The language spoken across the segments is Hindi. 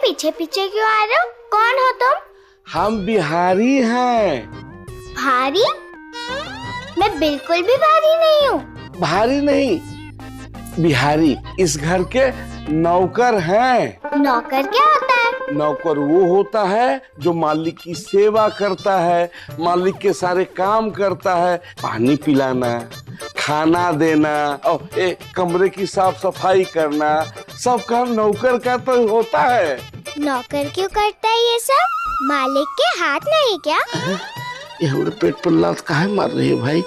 पीछे पीछे क्यों आ रहे हो? कौन हो तुम? हम बिहारी हैं। भारी? मैं बिल्कुल भी भारी नहीं हूँ। भारी नहीं, बिहारी इस घर के नौकर हैं। नौकर क्या होता है? नौकर वो होता है जो मालिक की सेवा करता है, मालिक के सारे काम करता है, पानी पिलाना, खाना देना और कमरे की साफ सफाई करना, सब काम नौकर का तो होता है। नौकर क्यों करता है ये सब? मालिक के हाथ नहीं क्या? ये हमारे पेट पर लात काहे मार रही है भाई?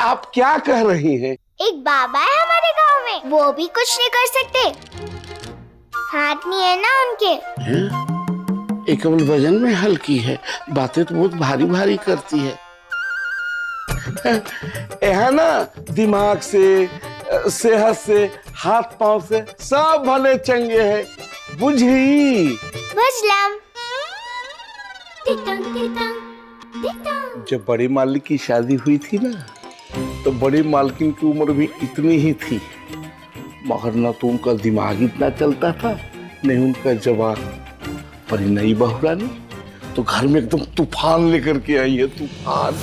आप क्या कह रही हैं? एक बाबा है हमारे गांव में, वो भी कुछ नहीं कर सकते। हाथ नहीं है ना उनके। ये केवल वजन में हल्की है, बातें तो बहुत भारी भारी करती है। है ना, दिमाग से, सेहत से, हाथ पांव से सब भले चंगे हैं। बुझी? बुझलम। जब बड़ी मालिक की शादी हुई थी ना, तो बड़ी मालकिन की उम्र भी इतनी ही थी, मगर न तो उनका दिमाग इतना चलता था, नहीं उनका जवान। पर नई बहुरानी तो घर में एकदम तूफान लेकर के आई है, तूफान।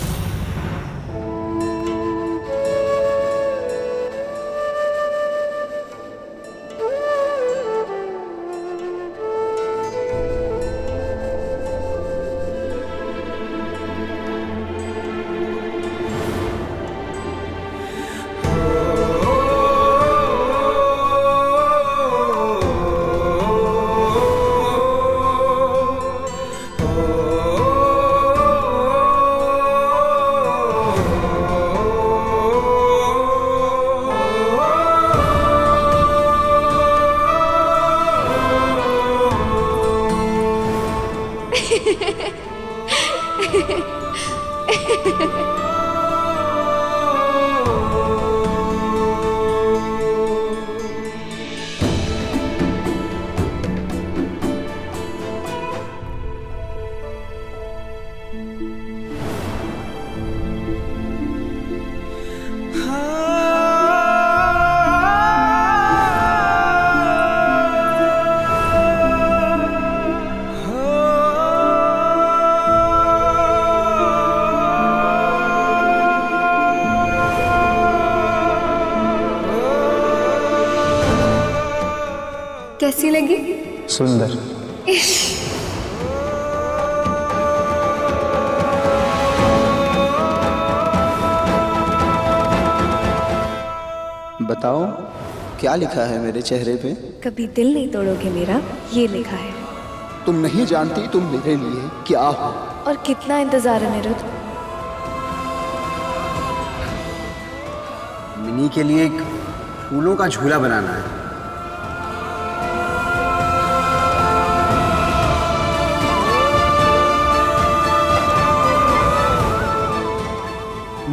कैसी लगी? सुंदर। बताओ क्या लिखा है मेरे चेहरे पे? कभी दिल नहीं तोड़ोगे मेरा, ये लिखा है। तुम नहीं जानती तुम मेरे लिए क्या हो। और कितना इंतजार है निरुद्ध? मिनी के लिए एक फूलों का झूला बनाना है।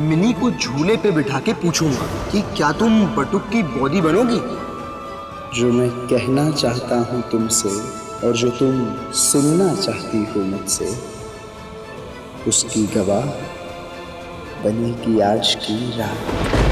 मिनी को झूले पे बिठा के पूछूंगा कि क्या तुम बटुक की बॉडी बनोगी? जो मैं कहना चाहता हूँ तुमसे और जो तुम सुनना चाहती हो मुझसे, उसकी गवाह बनेगी आज की रात।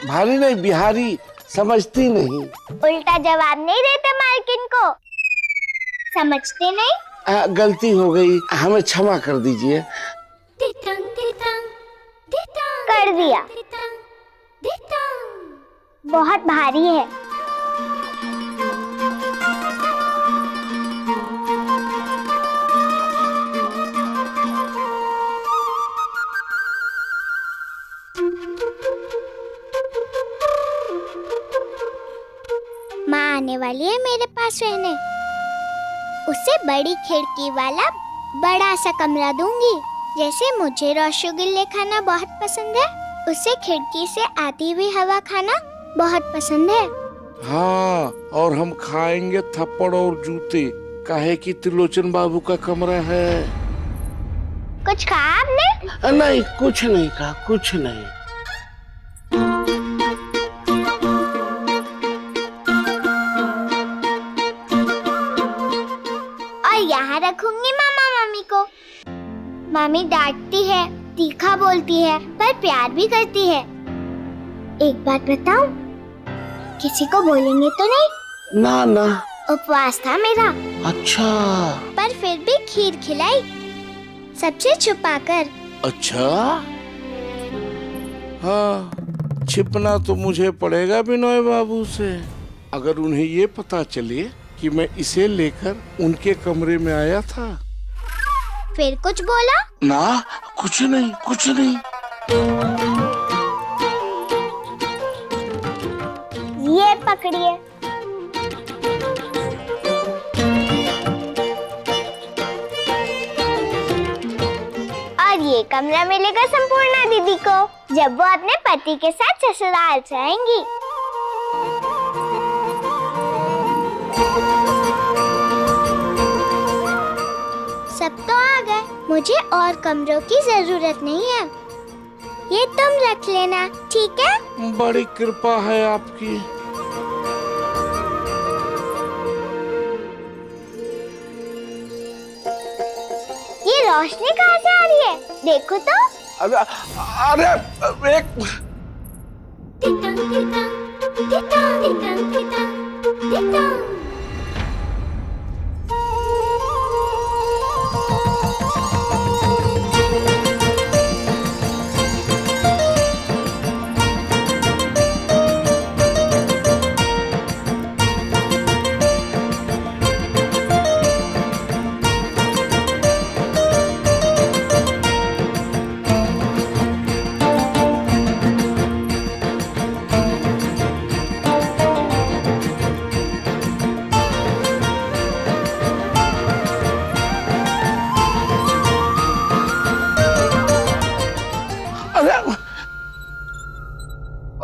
भारी नहीं, बिहारी, समझती नहीं। उल्टा जवाब नहीं देते मालकिन को, समझते नहीं। गलती हो गई, हमें क्षमा कर दीजिए। कर दिया। बहुत भारी है। माँ आने वाली है मेरे पास रहने, उसे बड़ी खिड़की वाला बड़ा सा कमरा दूंगी। जैसे मुझे रसगुल्ले खाना बहुत पसंद है, उसे खिड़की से आती हुई हवा खाना बहुत पसंद है। हाँ, और हम खाएंगे थप्पड़ और जूते, काहे कि त्रिलोचन बाबू का कमरा है। कुछ कहा आपने? नहीं, कुछ नहीं कहा, कुछ नहीं। और यहाँ रखूंगी मामा मामी को। मामी डांटती है, तीखा बोलती है, पर प्यार भी करती है। एक बात बताऊं, किसी को बोलेंगे तो नहीं? ना ना। उपवास था मेरा। अच्छा। पर फिर भी खीर खिलाई, सबसे छुपाकर। अच्छा। हाँ, छिपना तो मुझे पड़ेगा बिनोय बाबू से। अगर उन्हें ये पता चले कि मैं इसे लेकर उनके कमरे में आया था। फिर कुछ बोला? ना, कुछ नहीं, कुछ नहीं। ये पकड़िए। और ये कमरा मिलेगा संपूर्णा दीदी को, जब वो अपने पति के साथ ससुराल जाएंगी। सब तो आ गए, मुझे और कमरों की जरूरत नहीं है। ये तुम रख लेना, ठीक है? बड़ी कृपा है आपकी। ये रोशनी कहाँ से आ रही है? देखो तो। अरे अरे एक टिटंग टिटंग टिटंग टिटंग टिटंग टिटंग।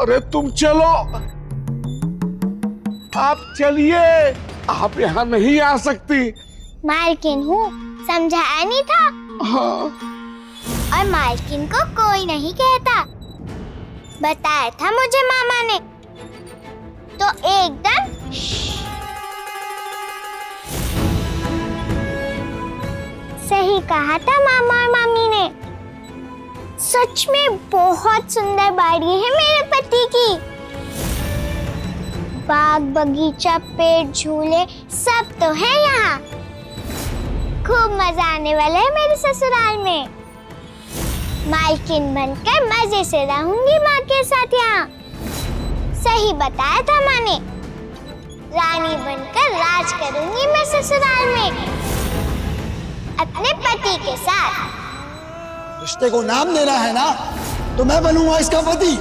अरे तुम चलो, आप चलिए, आप यहाँ नहीं आ सकती। मालकिन हूँ, समझाया नहीं था? हाँ। और मालकिन को कोई नहीं कहता, बताया था मुझे मामा ने, तो एकदम सही कहा था मामा और मामी ने। सच में बहुत सुंदर बाड़ी है मेरे पति की। बाग बगीचा, पेड़, झूले सब तो है यहाँ। खूब मजा आने वाला है मेरे ससुराल में। मालकिन बनकर मजे से रहूंगी माँ के साथ यहाँ। सही बताया था माँ ने, रानी बनकर राज करूंगी मैं ससुराल में अपने पति के साथ। रिश्ते को नाम देना है ना, तो मैं बनूंगा इसका पति।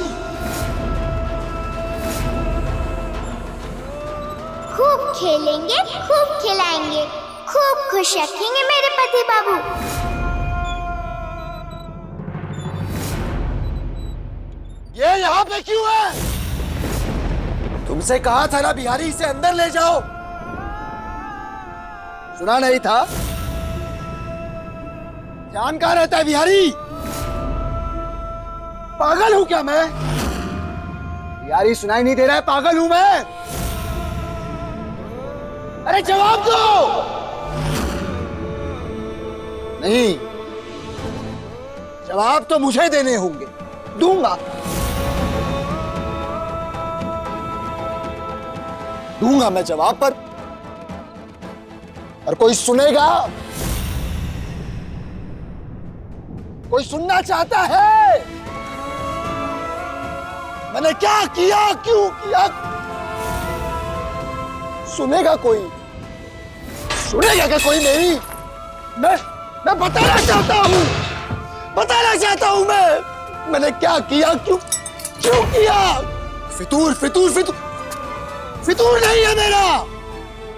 खूब खेलेंगे, खूब खिलाएंगे, खूब खुश रखेंगे मेरे पति बाबू। ये यहाँ पे क्यों है? तुमसे कहा था ना बिहारी, इसे अंदर ले जाओ। सुना नहीं था? ध्यान कहाँ रहता है बिहारी? पागल हूं क्या मैं? बिहारी सुनाई नहीं दे रहा है? पागल हूं मैं? अरे जवाब दो। नहीं, जवाब तो मुझे देने होंगे, दूंगा मैं जवाब, पर कोई सुनेगा? कोई सुनना चाहता है? मैंने क्या किया, क्यों किया? सुनेगा कोई? सुनेगा क्या कोई मेरी? मैं बताना चाहता हूं मैंने क्या किया, क्यों किया? फितूर नहीं है मेरा,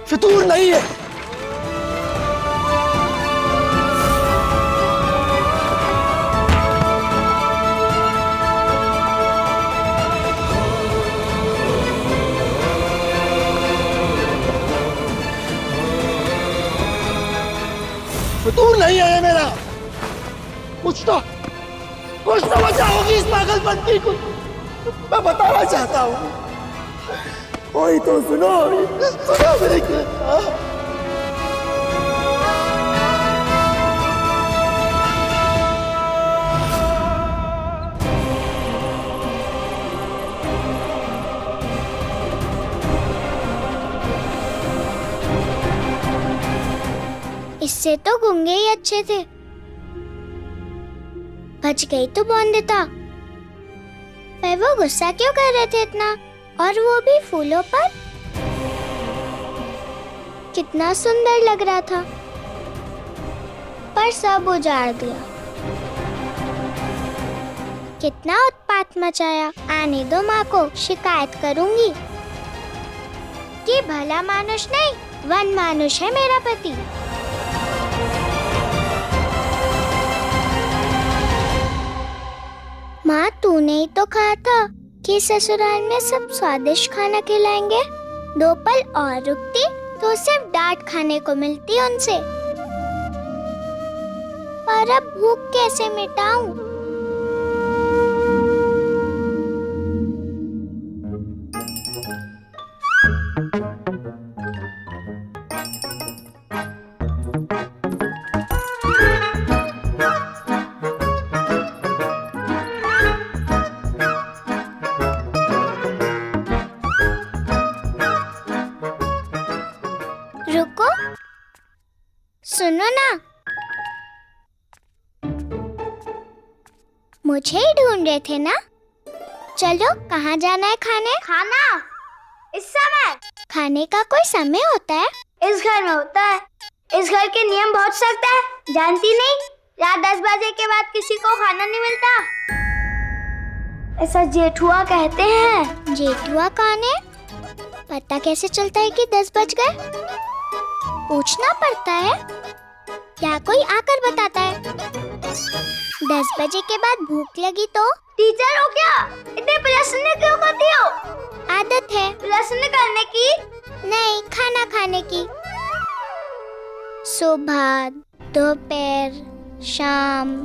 फितूर नहीं है। फितूर नहीं है ये मेरा। कुछ तो वजह होगी इस पागलपंती को, मैं बताना चाहता हूँ। कोई तो सुनो मेरी कृष्णा। इससे तो गूंगे ही अच्छे थे। बच गई तो बॉन्ड था। पर वो गुस्सा क्यों कर रहे थे इतना, और वो भी फूलों पर? कितना सुंदर लग रहा था, पर सब उजाड़ दिया। कितना उत्पात मचाया। आने दो माँ को, शिकायत करूंगी कि भला मानुष नहीं, वन मानुष है मेरा पति। माँ, तूने ही तो कहा था कि ससुराल में सब स्वादिष्ट खाना खिलाएंगे। 2 पल और रुकती तो सिर्फ डांट खाने को मिलती उनसे। पर अब भूख कैसे मिटाऊं? रुको, सुनो ना, मुझे ही ढूंढ रहे थे ना? चलो, कहाँ जाना है खाने? खाना इस समय? खाने का कोई समय होता है? इस घर में होता है। इस घर के नियम बहुत सख्त है, जानती नहीं? रात 10 बजे के बाद किसी को खाना नहीं मिलता। ऐसा जेठुआ कहते हैं। जेठुआ कौन है? पता कैसे चलता है कि 10 बज गए? पूछना पड़ता है या कोई आकर बताता है? 10 बजे के बाद भूख लगी तो? टीचर हो क्या? इतने प्रश्न क्यों करती हो? आदत है। प्रश्न करने की नहीं, खाना खाने की। सुबह, दोपहर, शाम,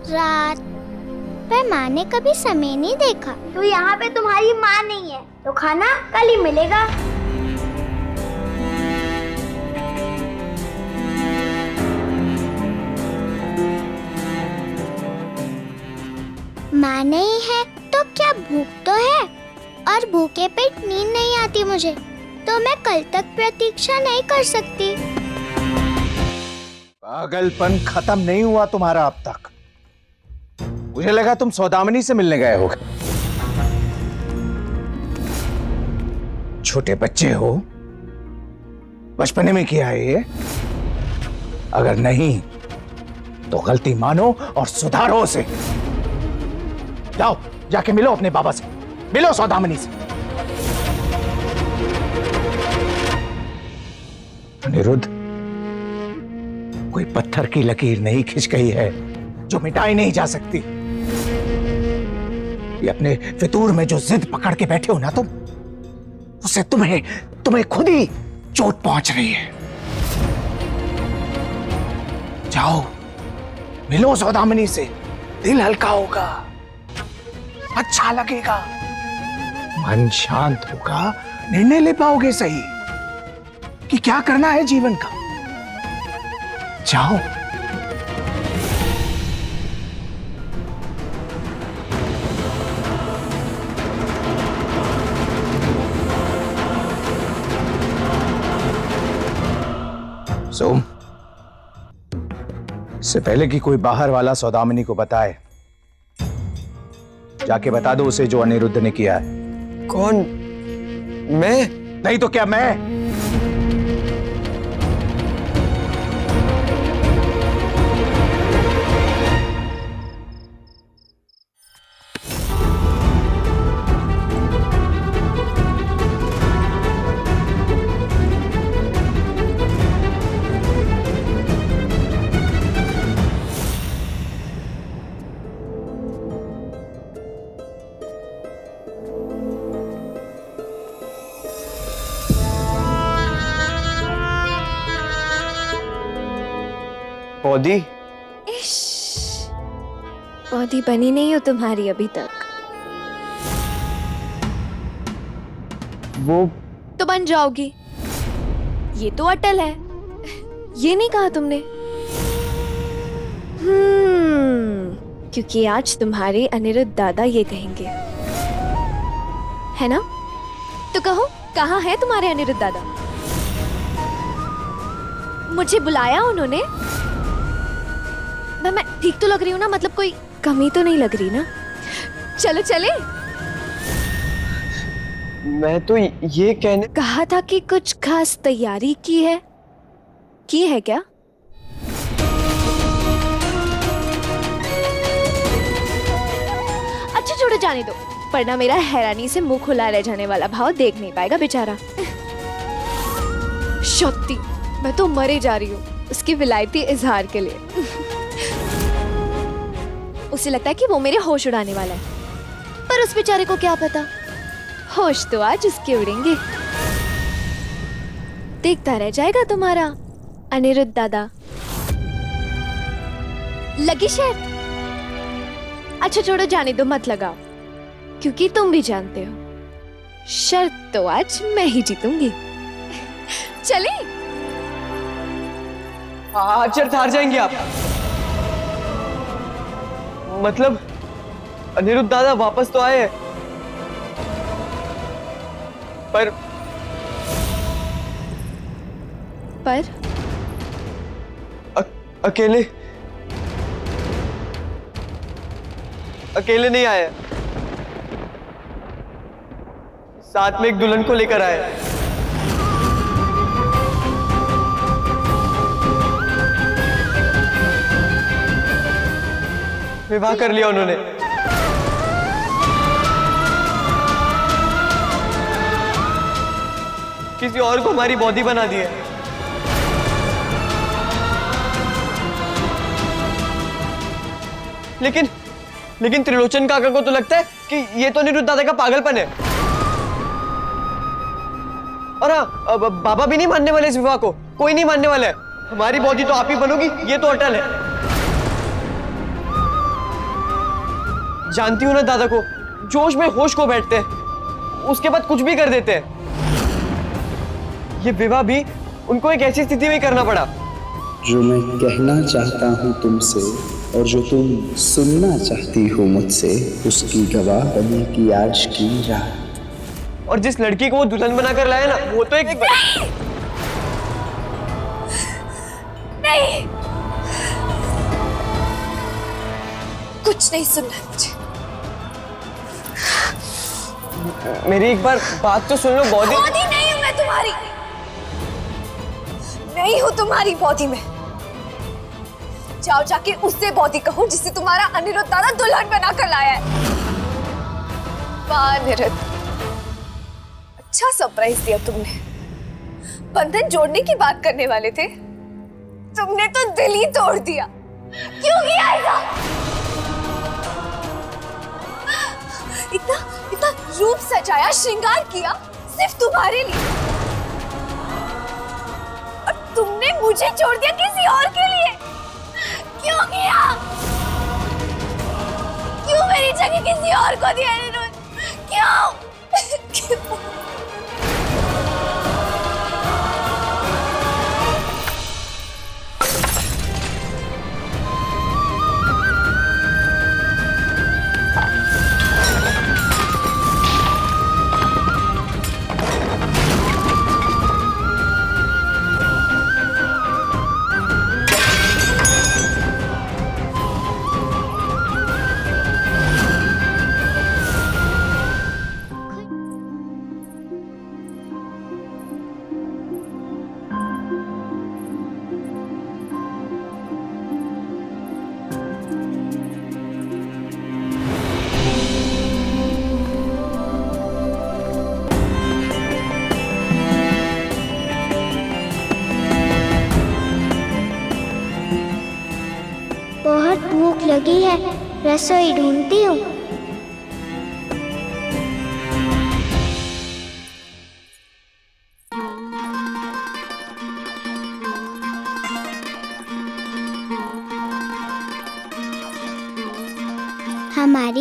रात, पर माँ ने कभी समय नहीं देखा। तो यहाँ पे तुम्हारी माँ नहीं है, तो खाना कल ही मिलेगा। माँ नहीं है तो क्या भूख तो है, और भूखे पेट नींद नहीं आती मुझे, तो मैं कल तक प्रतीक्षा नहीं कर सकती। पागलपन खत्म नहीं हुआ तुम्हारा अब तक। मुझे लगा तुम सौदामिनी से मिलने गए होगे। छोटे बच्चे हो, बचपने में किया है ये। अगर नहीं तो गलती मानो और सुधारो उसे। जाओ, जाके मिलो अपने बाबा से, मिलो सौदामिनी से। अनिरुद्ध, कोई पत्थर की लकीर नहीं खिंच गई है जो मिटाई नहीं जा सकती। ये अपने फितूर में जो जिद पकड़ के बैठे हो ना तुम, उससे तुम्हें खुद ही चोट पहुंच रही है। जाओ, मिलो सौदामिनी से, दिल हल्का होगा, अच्छा लगेगा, मन शांत होगा, निर्णय ले पाओगे सही कि क्या करना है जीवन का। जाओ। सोम, इससे पहले कि कोई बाहर वाला सौदामिनी को बताए, जाके बता दो उसे जो अनिरुद्ध ने किया है। कौन? मैं? नहीं तो क्या मैं? बॉडी इश, बॉडी बनी नहीं हो तुम्हारी अभी तक। वो तो बन जाओगी, ये तो अटल है। ये नहीं कहा तुमने? क्योंकि आज तुम्हारे अनिरुद्ध दादा ये कहेंगे, है ना? तो कहो, कहाँ है तुम्हारे अनिरुद्ध दादा? मुझे बुलाया उन्होंने? मैं ठीक तो लग रही हूँ ना? मतलब कोई कमी तो नहीं लग रही ना? चलो चले। मैं तो ये कहने कहा था कि कुछ खास तैयारी की है क्या? अच्छा छोड़ो, जाने दो, वरना मेरा हैरानी से मुंह खुला रह जाने वाला भाव देख नहीं पाएगा बेचारा। शक्ति, मैं तो मरे जा रही हूँ उसकी विलायती इजहार के लिए। उसे लगता है कि वो मेरे होश उड़ाने वाला है, पर उस बेचारे को क्या पता, होश तो आज उसके उड़ेंगे। देखता रह जाएगा तुम्हारा अनिरुद्ध दादा। लगी शर्त? अच्छा छोड़ो, जाने दो, मत लगाओ, क्योंकि तुम भी जानते हो शर्त तो आज मैं ही जीतूंगी। चले? आज शर्त हार जाएंगे आप? मतलब अनिरुद्ध दादा वापस तो आए, पर अकेले नहीं आए, साथ में एक दुल्हन को लेकर आए। विवाह कर लिया उन्होंने। किसी और को हमारी बॉडी बना दी है। लेकिन त्रिलोचन काका को तो लगता है कि ये तो अनिरुद्ध दादा का पागलपन है। और हाँ, बाबा भी नहीं मानने वाले इस विवाह को, कोई नहीं मानने वाला है। हमारी बॉडी तो आप ही बनोगी, ये तो अटल है। जानती हूँ ना दादा को, जोश में होश को बैठते हैं, उसके बाद कुछ भी कर देते हैं। ये विवाह भी उनको एक ऐसी स्थिति में करना पड़ा। जो मैं कहना चाहता हूँ तुमसे और जो तुम सुनना चाहती हो मुझसे, उसकी गवाह बने की आज की रात। और जिस लड़की को वो दुल्हन बनाकर लाया ना, वो तो एक नहीं, कुछ नहीं सुनना मुझे। मेरी एक बार बात तो सुन लो। बॉडी नहीं हूं मैं तुम्हारी, नहीं हूं तुम्हारी बॉडी में। जाओ जाके उससे बॉडी कहो जिसे तुम्हारा अनिरुद्ध दादा दुल्हन बनाकर लाया है। वाह अनिरुद्ध, अच्छा सरप्राइज दिया तुमने। बंधन जोड़ने की बात करने वाले थे, तुमने तो दिल ही तोड़ दिया। क्यों किया ऐसा? इतना रूप सजाया, श्रृंगार किया सिर्फ तुम्हारे लिए, और तुमने मुझे छोड़ दिया किसी और के लिए। क्यों किया? क्यों मेरी जगह किसी और को दिया अनिरुद्ध? क्यों? बहुत भूख लगी है, रसोई ढूंढती हूँ।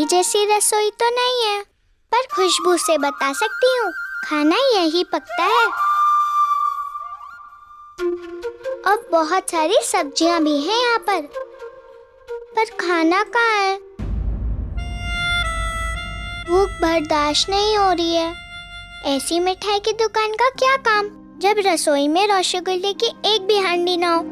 तुम्हारी जैसी रसोई तो नहीं है, पर खुशबू से बता सकती हूँ खाना यही पकता है। और बहुत सारी सब्जियां भी हैं यहाँ पर खाना कहाँ है? भूख बर्दाश्त नहीं हो रही है। ऐसी मिठाई की दुकान का क्या काम जब रसोई में रसगुल्ले की एक भी हांडी ना हो।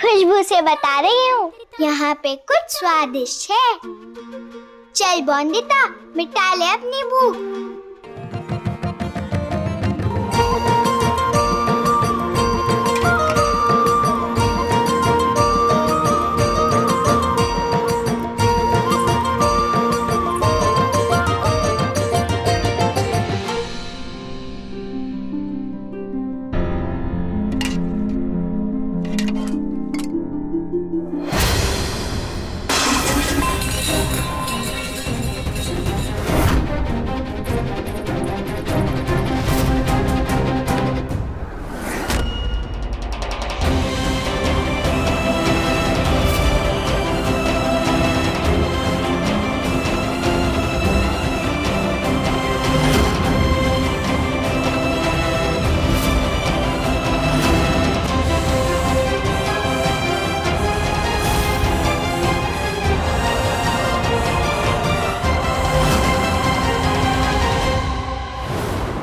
खुशबू से बता रही हूँ यहाँ पे कुछ स्वादिष्ट है। चल बोंदिता, मिटा ले अपनी भूख।